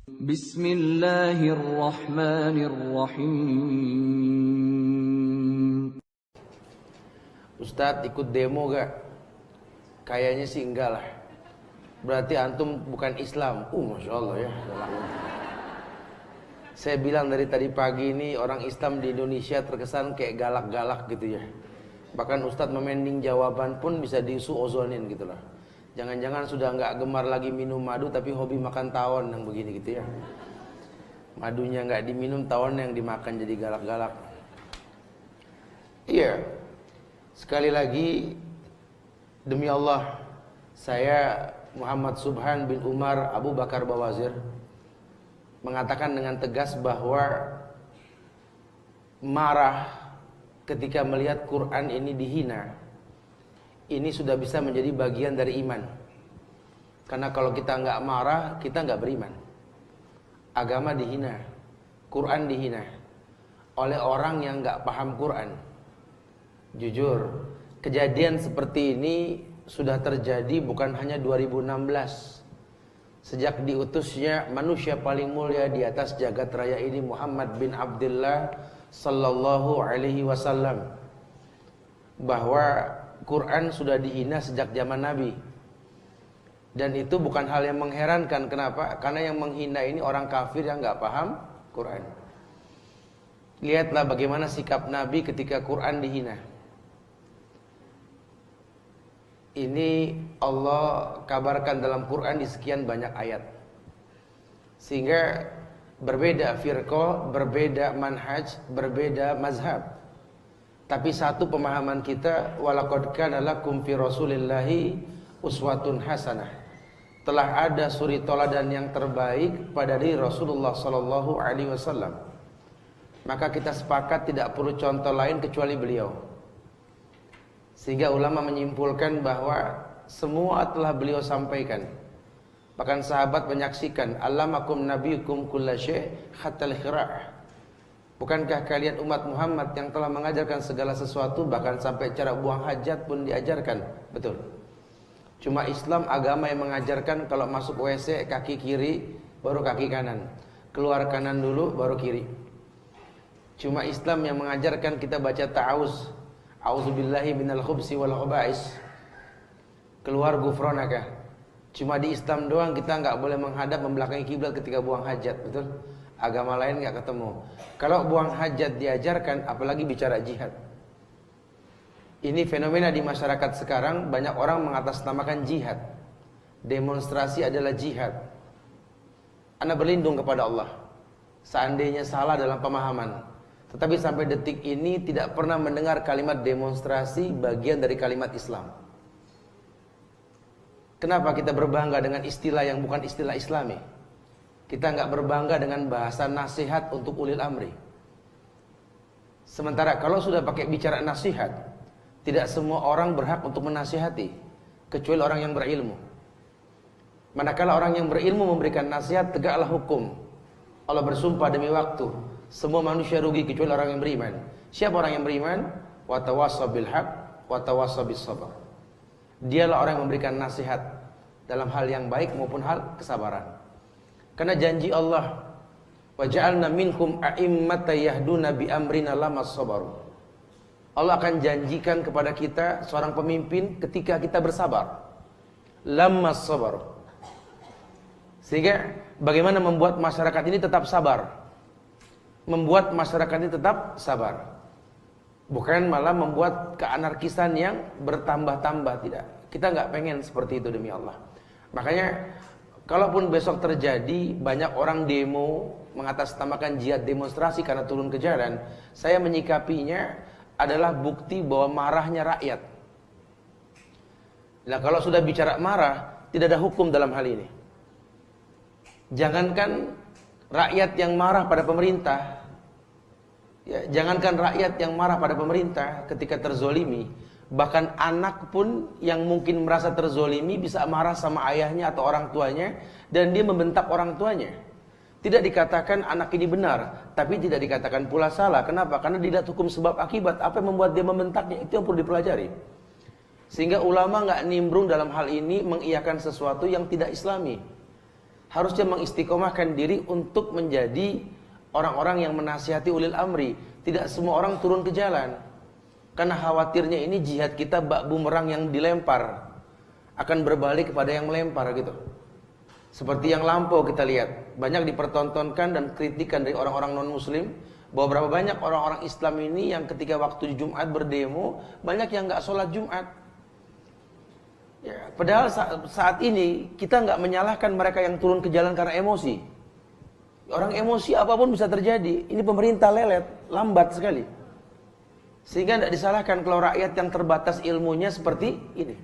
Bismillahirrahmanirrahim. Ustadz ikut demo gak? Kayaknya sih enggak lah. Berarti antum bukan Islam. Masya Allah ya. Saya bilang dari tadi pagi ini orang Islam di Indonesia terkesan kayak galak-galak gitu ya. Bahkan Ustadz memending jawaban pun bisa disuozonin gitu lah. Jangan-jangan sudah nggak gemar lagi minum madu tapi hobi makan tawon yang begini gitu ya. Madunya nggak diminum, tawon yang dimakan jadi galak-galak. Iya. Sekali lagi demi Allah, saya Muhammad Subhan bin Umar Abu Bakar Bawazir mengatakan dengan tegas bahwa marah ketika melihat Quran ini dihina, ini sudah bisa menjadi bagian dari iman. Karena kalau kita nggak marah, kita nggak beriman. Agama dihina, Quran dihina oleh orang yang nggak paham Quran. Jujur, kejadian seperti ini sudah terjadi bukan hanya 2016. Sejak diutusnya manusia paling mulia di atas jagat raya ini, Muhammad bin Abdullah sallallahu alaihi wasallam, bahwa Quran sudah dihina sejak zaman Nabi. Dan itu bukan hal yang mengherankan. Kenapa? Karena yang menghina ini orang kafir yang gak paham Quran. Lihatlah bagaimana sikap Nabi ketika Quran dihina. Ini Allah kabarkan dalam Quran di sekian banyak ayat. Sehingga berbeda firqah, berbeda manhaj, berbeda mazhab. Tapi satu pemahaman kita, walaqad kana lakum fi Rasulillahi uswatun hasanah. Telah ada suri toladan yang terbaik pada diri Rasulullah sallallahu alaihi wasallam. Maka kita sepakat tidak perlu contoh lain kecuali beliau. Sehingga ulama menyimpulkan bahwa semua telah beliau sampaikan. Bahkan sahabat menyaksikan, allamakum nabiyukum kulla syai' hatta al-khira'. Bukankah kalian umat Muhammad yang telah mengajarkan segala sesuatu, bahkan sampai cara buang hajat pun diajarkan? Betul. Cuma Islam agama yang mengajarkan kalau masuk WC kaki kiri baru kaki kanan, keluar kanan dulu baru kiri. Cuma Islam yang mengajarkan kita baca ta'awuz, a'udzubillahi minal khubsi wal khaba'is, keluar gufronaka. Cuma di Islam doang kita nggak boleh menghadap membelakangi kiblat ketika buang hajat, betul? Agama lain nggak ketemu. Kalau buang hajat diajarkan, apalagi bicara jihad. Ini fenomena di masyarakat sekarang, banyak orang mengatasnamakan jihad. Demonstrasi adalah jihad. Anda berlindung kepada Allah. Seandainya salah dalam pemahaman, tetapi sampai detik ini tidak pernah mendengar kalimat demonstrasi bagian dari kalimat Islam. Kenapa kita berbangga dengan istilah yang bukan istilah Islami? Kita nggak berbangga dengan bahasa nasihat untuk ulil amri. Sementara kalau sudah pakai bicara nasihat, tidak semua orang berhak untuk menasihati, kecuali orang yang berilmu. Manakala orang yang berilmu memberikan nasihat, tegaklah hukum. Allah bersumpah demi waktu, semua manusia rugi kecuali orang yang beriman. Siapa orang yang beriman? Wa tawassaw bil haqq wa tawassaw bis sabr. Dialah orang yang memberikan nasihat dalam hal yang baik maupun hal kesabaran. Karena janji Allah, wa ja'alna minhum a'immatan yahduna bi amrina lamma sabaru. Allah akan janjikan kepada kita seorang pemimpin ketika kita bersabar. Lamma sabaru. Sehingga bagaimana membuat masyarakat ini tetap sabar? Membuat masyarakat ini tetap sabar. Bukan malah membuat keanarkisan yang bertambah-tambah, tidak. Kita nggak pengen seperti itu demi Allah. Makanya kalaupun besok terjadi banyak orang demo mengatasnamakan jihad demonstrasi karena turun ke jalan, saya menyikapinya adalah bukti bahwa marahnya rakyat. Nah, kalau sudah bicara marah, tidak ada hukum dalam hal ini. Jangankan rakyat yang marah pada pemerintah, ya, jangankan rakyat yang marah pada pemerintah ketika terzolimi, bahkan anak pun yang mungkin merasa terzolimi bisa marah sama ayahnya atau orang tuanya dan dia membentak orang tuanya. Tidak dikatakan anak ini benar, tapi tidak dikatakan pula salah. Kenapa? Karena dilihat hukum sebab akibat. Apa yang membuat dia membentaknya, itu yang perlu dipelajari. Sehingga ulama nggak nimbrung dalam hal ini mengiyakan sesuatu yang tidak Islami. harusnya mengistiqomahkan diri untuk menjadi orang-orang yang menasihati ulil amri. Tidak semua orang turun ke jalan. Karena khawatirnya ini jihad kita bak bumerang yang dilempar akan berbalik kepada yang melempar gitu. Seperti yang lampau kita lihat, banyak dipertontonkan dan kritikan dari orang-orang non-muslim bahwa berapa banyak orang-orang Islam ini yang ketika waktu Jumat berdemo, banyak yang nggak sholat Jumat. Ya, padahal saat ini kita nggak menyalahkan mereka yang turun ke jalan karena emosi. Orang emosi apapun bisa terjadi. Ini pemerintah lelet, lambat sekali. Sehingga tidak disalahkan kalau rakyat yang terbatas ilmunya seperti ini.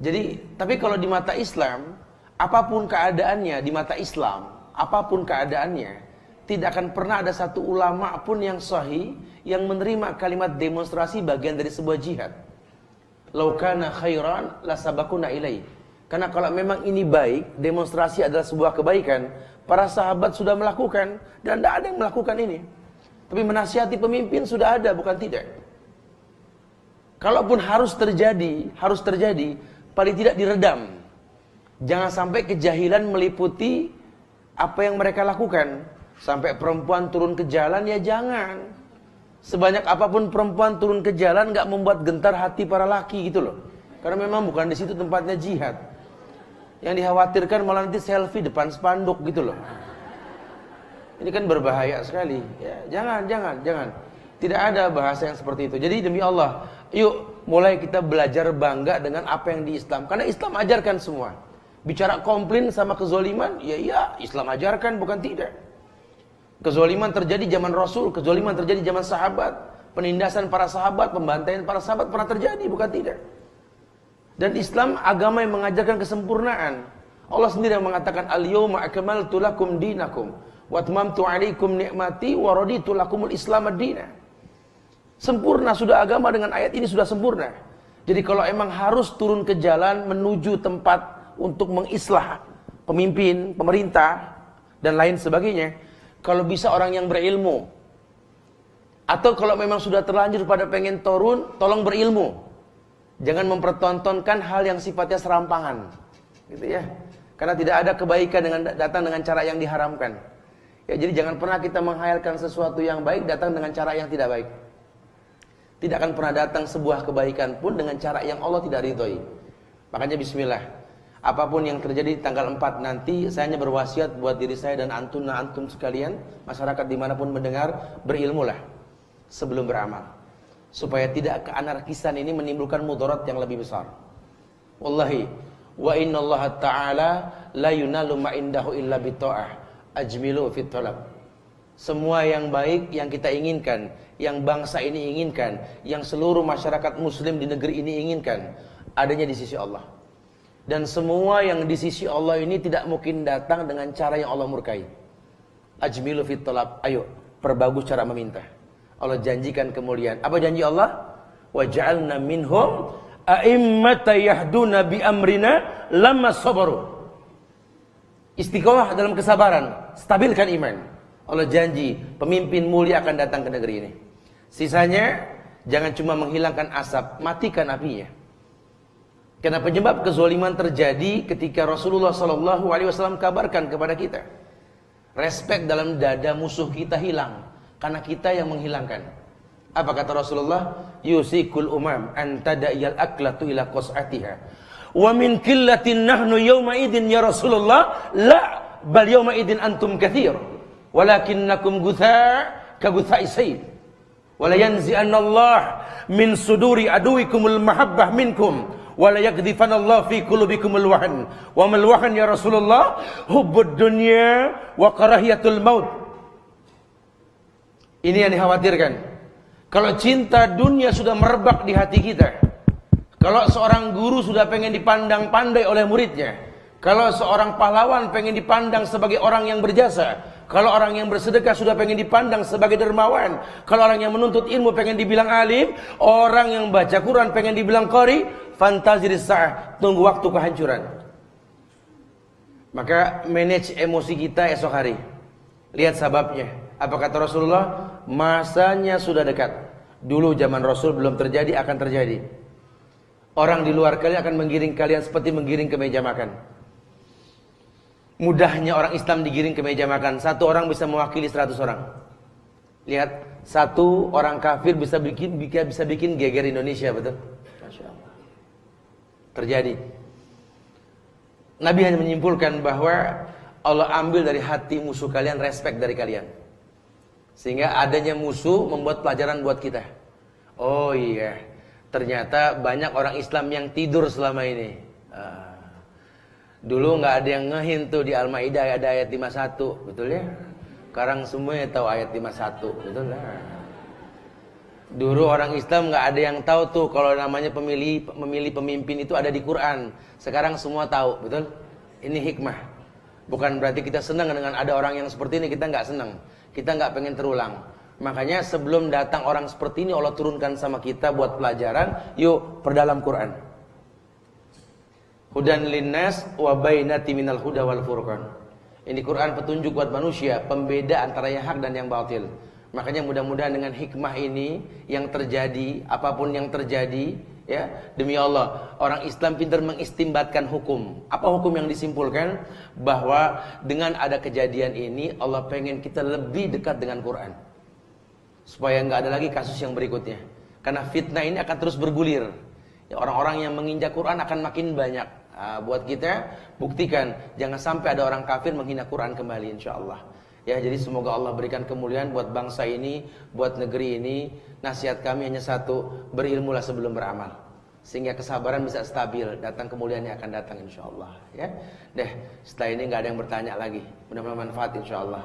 Jadi, tapi kalau di mata Islam, apapun keadaannya di mata Islam, apapun keadaannya, tidak akan pernah ada satu ulama pun yang sahih yang menerima kalimat demonstrasi bagian dari sebuah jihad. Lau kana khairan la sabaquna ilai. Karena kalau memang ini baik, demonstrasi adalah sebuah kebaikan, para sahabat sudah melakukan dan tidak ada yang melakukan ini. Tapi menasihati pemimpin sudah ada, bukan tidak. Kalaupun harus terjadi, paling tidak diredam. Jangan sampai kejahilan meliputi apa yang mereka lakukan. Sampai perempuan turun ke jalan, ya jangan. Sebanyak apapun perempuan turun ke jalan gak membuat gentar hati para laki gitu loh. Karena memang bukan di situ tempatnya jihad. Yang dikhawatirkan malah nanti selfie depan spanduk gitu loh. Ini kan berbahaya sekali. Ya, jangan. Tidak ada bahasa yang seperti itu. Jadi demi Allah, yuk mulai kita belajar bangga dengan apa yang di Islam. Karena Islam ajarkan semua. Bicara komplain sama kezoliman, ya Islam ajarkan, bukan tidak. Kezoliman terjadi zaman Rasul, kezoliman terjadi zaman sahabat. Penindasan para sahabat, pembantaian para sahabat pernah terjadi, bukan tidak. Dan Islam agama yang mengajarkan kesempurnaan. Allah sendiri yang mengatakan, Al-yawma akmaltu lakum dinakum wa atmamtu alaikum ni'mati wa raditu lakumul Islam ad-dina. Sempurna sudah agama, dengan ayat ini sudah sempurna. Jadi kalau emang harus turun ke jalan menuju tempat untuk mengislah pemimpin, pemerintah dan lain sebagainya, kalau bisa orang yang berilmu. Atau kalau memang sudah terlanjur pada pengen turun, tolong berilmu. Jangan mempertontonkan hal yang sifatnya serampangan. Gitu ya. Karena tidak ada kebaikan dengan datang dengan cara yang diharamkan. Ya, jadi jangan pernah kita menghayalkan sesuatu yang baik datang dengan cara yang tidak baik. Tidak akan pernah datang sebuah kebaikan pun dengan cara yang Allah tidak ridhoi. Makanya bismillah. Apapun yang terjadi tanggal 4 nanti, saya hanya berwasiat buat diri saya dan antum sekalian, masyarakat dimanapun mendengar, berilmulah sebelum beramal. Supaya tidak keanarkisan ini menimbulkan mudarat yang lebih besar. Wallahi, wa inna Allah ta'ala la yunalu ma'indahu illa bita'ah. Ajmilu fit talab. Semua yang baik yang kita inginkan, yang bangsa ini inginkan, yang seluruh masyarakat muslim di negeri ini inginkan, adanya di sisi Allah. Dan semua yang di sisi Allah ini tidak mungkin datang dengan cara yang Allah murkai. Ajmilu fit talab. Ayo, perbagus cara meminta. Allah janjikan kemuliaan. Apa janji Allah? Wa ja'alna minhum a'immata yahduna bi amrina lamma sabaru. Istiqomah dalam kesabaran, stabilkan iman. Allah janji pemimpin mulia akan datang ke negeri ini. Sisanya jangan cuma menghilangkan asap, matikan apinya. Karena penyebab kezaliman terjadi ketika Rasulullah SAW kabarkan kepada kita. Respek dalam dada musuh kita hilang karena kita yang menghilangkan. Apa kata Rasulullah? Yusikul umam an tada'iyal aklatu ila qas'atiha. Wa min qillatin nahnu yawma idin ya Rasulullah, la bal yawma idin antum kathir walakinnakum gutha ka guthai sayl wa la yanzi'anna Allah min suduri aduwikumul mahabbah minkum wa la yakdhifanna Allah fi qulubikumul wahn wa mal wahn ya Rasulullah hubbud dunya wa karahiyatul maut. Ini yang dikhawatirkan. Kalau cinta dunia sudah merebak di hati kita, kalau seorang guru sudah pengen dipandang pandai oleh muridnya, kalau seorang pahlawan pengen dipandang sebagai orang yang berjasa, kalau orang yang bersedekah sudah pengen dipandang sebagai dermawan, kalau orang yang menuntut ilmu pengen dibilang alim, orang yang baca Quran pengen dibilang qari, fantazir sa'ah, tunggu waktu kehancuran. Maka manage emosi kita esok hari. Lihat sababnya. Apa kata Rasulullah? Masanya sudah dekat. Dulu zaman Rasul belum terjadi, akan terjadi. Orang di luar kalian akan menggiring kalian seperti menggiring ke meja makan. mudahnya orang Islam digiring ke meja makan. Satu orang bisa mewakili 100 orang. Lihat, satu orang kafir bisa bikin geger Indonesia, betul? Masya Allah. Terjadi. Nabi hanya menyimpulkan bahwa Allah ambil dari hati musuh kalian respect dari kalian. Sehingga adanya musuh membuat pelajaran buat kita. Oh iya, ternyata banyak orang Islam yang tidur selama ini. Dulu nggak ada yang ngehin tuh di Al-Maidah ada ayat 51, betul ya? Sekarang semuanya tahu ayat 51, betul lah. Dulu orang Islam nggak ada yang tahu tuh kalau namanya memilih pemimpin itu ada di Quran. Sekarang semua tahu, betul? Ini hikmah. Bukan berarti kita senang dengan ada orang yang seperti ini, kita nggak senang. Kita nggak pengen terulang. Makanya sebelum datang orang seperti ini Allah turunkan sama kita buat pelajaran. Yuk perdalam Quran. Hudan linnas wa bainati minal huda wal furqan. Ini Quran petunjuk buat manusia, pembeda antara yang hak dan yang batil. Makanya mudah-mudahan dengan hikmah ini yang terjadi, apapun yang terjadi, ya, demi Allah, orang Islam pintar mengistimbatkan hukum. Apa hukum yang disimpulkan? Bahwa dengan ada kejadian ini Allah pengen kita lebih dekat dengan Quran. Supaya nggak ada lagi kasus yang berikutnya. Karena fitnah ini akan terus bergulir. Ya, orang-orang yang menginjak Quran akan makin banyak. Buat kita buktikan jangan sampai ada orang kafir menghina Quran kembali, insyaallah. Ya, jadi semoga Allah berikan kemuliaan buat bangsa ini, buat negeri ini. Nasihat kami hanya satu, berilmulah sebelum beramal. Sehingga kesabaran bisa stabil, datang kemuliaannya akan datang insyaallah, ya. Deh, setelah ini nggak ada yang bertanya lagi. Mudah-mudahan manfaat insyaallah.